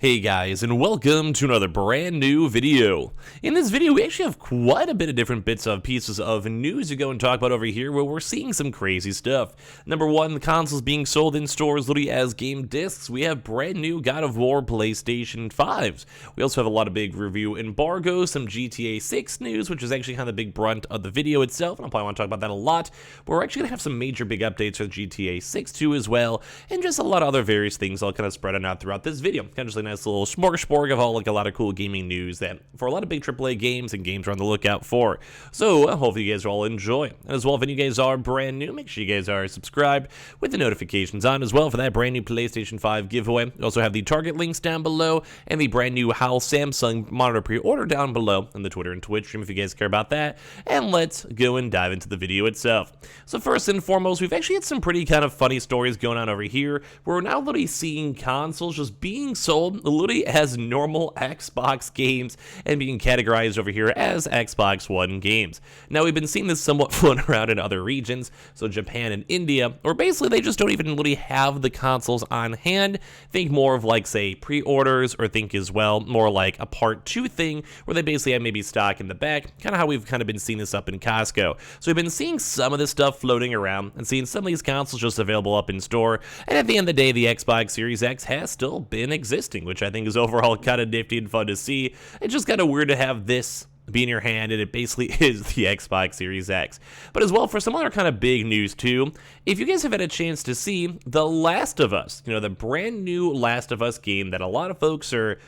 Hey guys, and welcome to another brand new video. In this video, we actually have quite a bit of different pieces of news to go and talk about over here where we're seeing some crazy stuff. Number one, the consoles being sold in stores literally as game discs. We have brand new God of War PlayStation 5s. We also have a lot of big review embargoes, some GTA 6 news, which is actually kind of the big brunt of the video itself, and I'll probably want to talk about that a lot. But we're actually going to have some major big updates for GTA 6 too as well, and just a lot of other various things I'll kind of spread out throughout this video. Kind of just a nice little smorgasbord of all a lot of cool gaming news that for a lot of big AAA games and games are on the lookout for. So hopefully you guys all enjoy. And as well, if any of you guys are brand new, make sure you guys are subscribed with the notifications on as well for that brand new PlayStation 5 giveaway. We also have the Target links down below and the brand new HAL Samsung monitor pre-order down below in the Twitter and Twitch stream if you guys care about that. And let's go and dive into the video itself. So first and foremost, we've actually had some pretty kind of funny stories going on over here. We're now literally seeing consoles just being sold literally as normal Xbox games and being categorized over here as Xbox One games. Now, we've been seeing this somewhat floating around in other regions, so Japan and India, or basically they just don't even literally have the consoles on hand. Think more of like, say, pre-orders, or think as well more like a part 2 thing where they basically have maybe stock in the back, kind of how we've kind of been seeing this up in Costco. So we've been seeing some of this stuff floating around and seeing some of these consoles just available up in store, and at the end of the day, the Xbox Series X has still been existing, which I think is overall kind of nifty and fun to see. It's just kind of weird to have this be in your hand, and it basically is the Xbox Series X. But as well, for some other kind of big news too, if you guys have had a chance to see The Last of Us, the brand new Last of Us game that a lot of folks are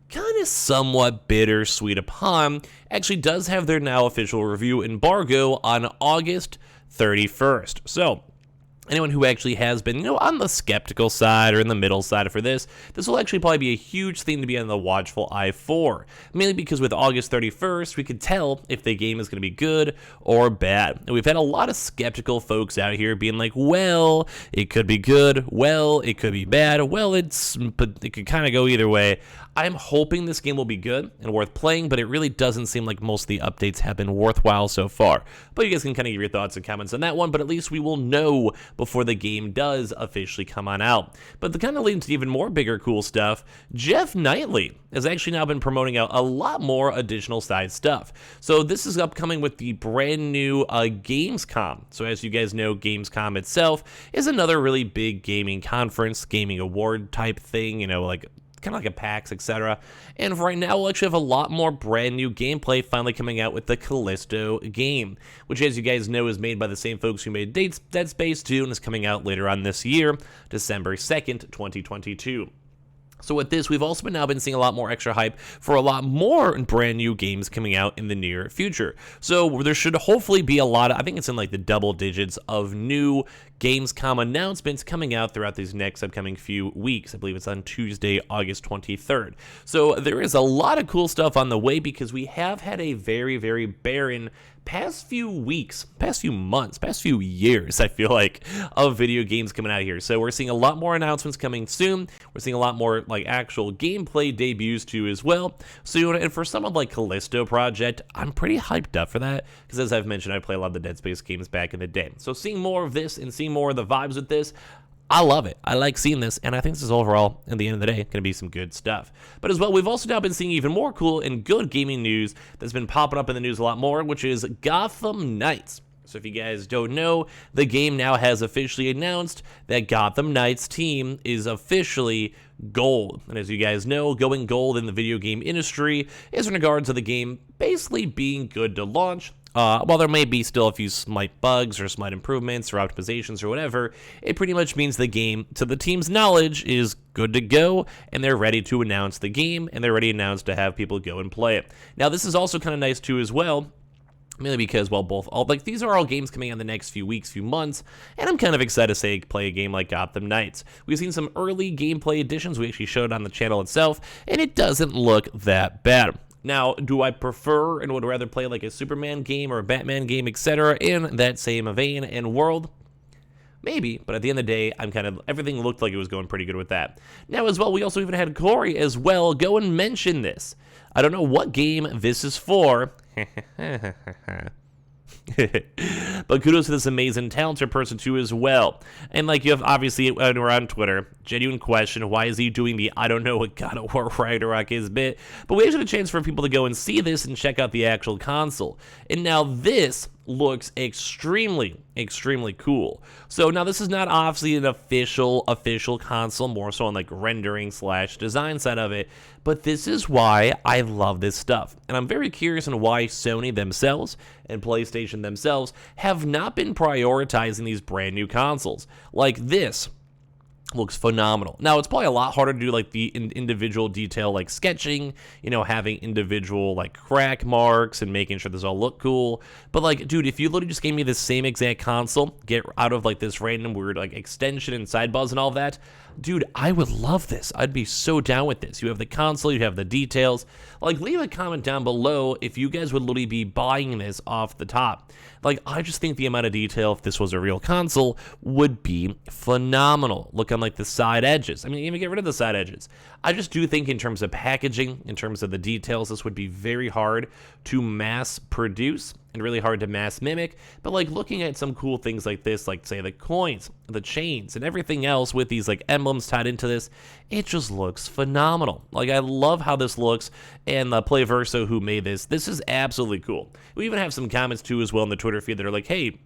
kind of somewhat bittersweet upon, actually does have their now official review embargo on August 31st. So anyone who actually has been, on the skeptical side or in the middle side for this will actually probably be a huge thing to be on the watchful eye for. Mainly because with August 31st, we could tell if the game is going to be good or bad. And we've had a lot of skeptical folks out here being like, well, it could be good, well, it could be bad, well, it could kind of go either way. I'm hoping this game will be good and worth playing, but it really doesn't seem like most of the updates have been worthwhile so far. But you guys can kind of give your thoughts and comments on that one, but at least we will know before the game does officially come on out. But the kind of leading to even more bigger cool stuff, Jeff Knightley has actually now been promoting out a lot more additional side stuff. So this is upcoming with the brand new Gamescom. So as you guys know, Gamescom itself is another really big gaming conference, gaming award type thing, like kind of like a PAX, etc. And right now, we'll actually have a lot more brand new gameplay finally coming out with the Callisto game, which, as you guys know, is made by the same folks who made Dead Space 2 and is coming out later on this year, December 2nd, 2022. So with this, we've also now been seeing a lot more extra hype for a lot more brand new games coming out in the near future. So there should hopefully be a lot of, I think it's in like the double digits of new Gamescom announcements coming out throughout these next upcoming few weeks. I believe it's on Tuesday, August 23rd. So there is a lot of cool stuff on the way because we have had a very, very barren past few weeks, past few months, past few years, I feel like, of video games coming out here. So we're seeing a lot more announcements coming soon. We're seeing a lot more like actual gameplay debuts too as well soon. And for some of like Callisto Project, I'm pretty hyped up for that because, as I've mentioned, I play a lot of the Dead Space games back in the day. So seeing more of this and seeing more of the vibes with this, I love it. I like seeing this, and I think this is overall, at the end of the day, going to be some good stuff. But as well, we've also now been seeing even more cool and good gaming news that's been popping up in the news a lot more, which is Gotham Knights. So if you guys don't know, the game now has officially announced that Gotham Knights team is officially gold. And as you guys know, going gold in the video game industry is in regards to the game basically being good to launch. While there may be still a few slight bugs or slight improvements or optimizations or whatever, it pretty much means the game, to the team's knowledge, is good to go, and they're ready to announce the game, and they're ready to announce to have people go and play it. Now, this is also kind of nice too as well, mainly because, well, these are all games coming out in the next few weeks, few months, and I'm kind of excited to play a game like Gotham Knights. We've seen some early gameplay additions we actually showed on the channel itself, and it doesn't look that bad. Now, do I prefer and would rather play like a Superman game or a Batman game, etc. in that same vein and world? Maybe, but at the end of the day, everything looked like it was going pretty good with that. Now, as well, we also even had Cory as well go and mention this. I don't know what game this is for. But kudos to this amazing talented person too as well. And like you have obviously when we're on Twitter, genuine question, why is he doing the I don't know what God of War Ragnarok is bit? But we actually had a chance for people to go and see this and check out the actual console. And now this looks extremely cool. So now this is not obviously an official console, more so on like rendering / design side of it, but this is why I love this stuff. And I'm very curious on why Sony themselves and PlayStation themselves have not been prioritizing these brand new consoles. Like this looks phenomenal. Now, it's probably a lot harder to do like the individual detail like sketching, you know, having individual like crack marks and making sure this all look cool. But like, dude, if you literally just gave me the same exact console, get out of like this random weird like extension and sidebars and all of that, dude, I would love this. I'd be so down with this. You have the console, you have the details. Like, leave a comment down below if you guys would literally be buying this off the top. Like, I just think the amount of detail, if this was a real console, would be phenomenal. Look on, like, the side edges. I mean, even get rid of the side edges. I just do think in terms of packaging, in terms of the details, this would be very hard to mass produce and really hard to mass mimic. But, like, looking at some cool things like this, like, say, the coins, the chains, and everything else with these, like, emblems tied into this, it just looks phenomenal. Like, I love how this looks, and the Playverso who made this is absolutely cool. We even have some comments, too, as well in the Twitter feed that are like, hey,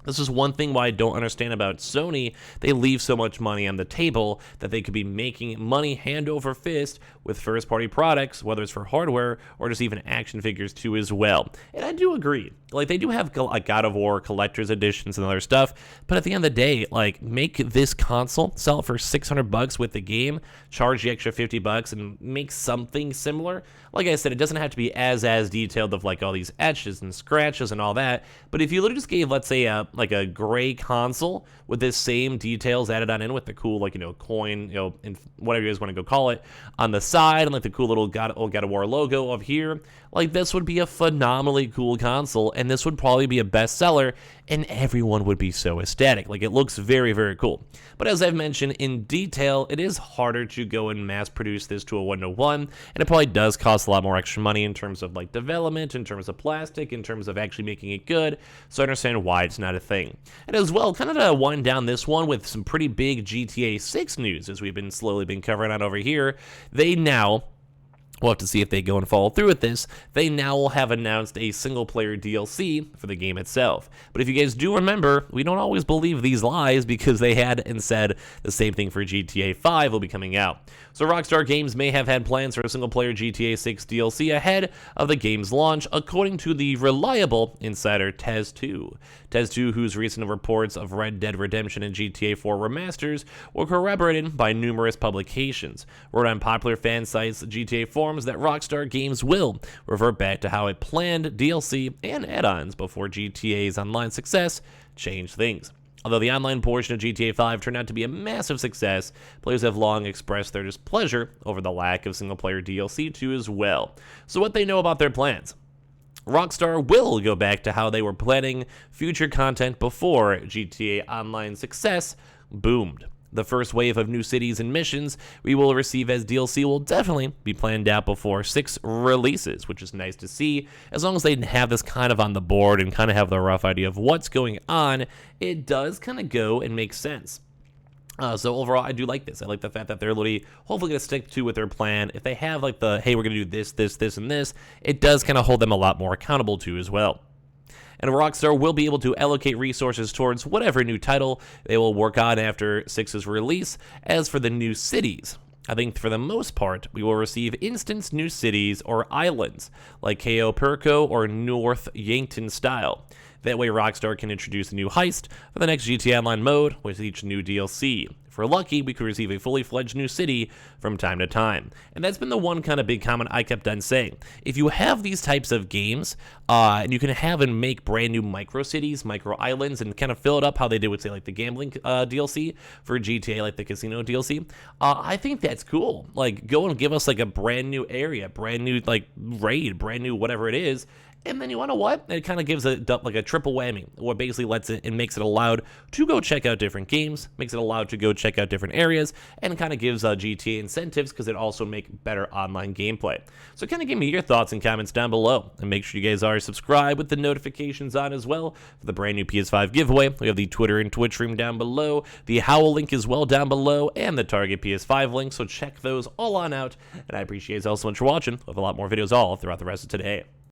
this is one thing why I don't understand about Sony. They leave so much money on the table that they could be making money hand over fist with first-party products, whether it's for hardware or just even action figures too as well. And I do agree. Like, they do have like God of War collector's editions and other stuff, but at the end of the day, like, make this console, sell it for $600 with the game, charge the extra $50 and make something similar. Like I said, it doesn't have to be as detailed of like all these etches and scratches and all that, but if you literally just gave, let's say, like a gray console with this same details added on in with the cool, like, you know, coin, you know, and whatever you guys want to go call it, on the side, and like the cool little God of War logo up here, like, this would be a phenomenally cool console, and this would probably be a bestseller, and everyone would be so ecstatic. Like, it looks very, very cool. But as I've mentioned in detail, it is harder to go and mass produce this to a 1-to-1, and it probably does cost a lot more extra money in terms of like development, in terms of plastic, in terms of actually making it good, so I understand why it's not a thing. And as well, kind of to wind down this one with some pretty big GTA 6 news, as we've been slowly been covering on over here, they now, we'll have to see if they go and follow through with this, they now will have announced a single-player DLC for the game itself. But if you guys do remember, we don't always believe these lies because they had and said the same thing for GTA 5 will be coming out. So Rockstar Games may have had plans for a single-player GTA 6 DLC ahead of the game's launch, according to the reliable insider Tez2. Tez2, whose recent reports of Red Dead Redemption and GTA 4 remasters were corroborated by numerous publications, wrote on popular fan sites GTA 4 that Rockstar Games will revert back to how it planned DLC and add-ons before GTA's online success changed things. Although the online portion of GTA 5 turned out to be a massive success, players have long expressed their displeasure over the lack of single-player DLC too as well. So what they know about their plans? Rockstar will go back to how they were planning future content before GTA Online success boomed. The first wave of new cities and missions we will receive as DLC will definitely be planned out before 6 releases, which is nice to see. As long as they have this kind of on the board and kind of have the rough idea of what's going on, it does kind of go and make sense. So overall, I do like this. I like the fact that they're literally hopefully going to stick to with their plan. If they have like the, hey, we're going to do this, and this, it does kind of hold them a lot more accountable to as well. And Rockstar will be able to allocate resources towards whatever new title they will work on after 6's release. As for the new cities, I think for the most part, we will receive instant new cities or islands, like Cayo Perico or North Yankton style. That way Rockstar can introduce a new heist for the next GTA Online mode with each new DLC. If we're lucky, we could receive a fully fledged new city from time to time. And that's been the one kind of big comment I kept on saying. If you have these types of games, and you can have and make brand new micro cities, micro islands, and kind of fill it up how they did with, say, like the gambling DLC for GTA, like the casino DLC, I think that's cool. Like, go and give us like a brand new area, brand new like raid, brand new whatever it is, And then you want to what? It kind of gives like a triple whammy, what basically lets it and makes it allowed to go check out different games, makes it allowed to go check out different areas, and kind of gives GTA incentives because it also make better online gameplay. So kind of give me your thoughts and comments down below, and make sure you guys are subscribed with the notifications on as well for the brand new PS5 giveaway. We have the Twitter and Twitch stream down below, the Howl link as well down below, and the Target PS5 link. So check those all on out. And I appreciate you all so much for watching. We'll have a lot more videos all throughout the rest of today.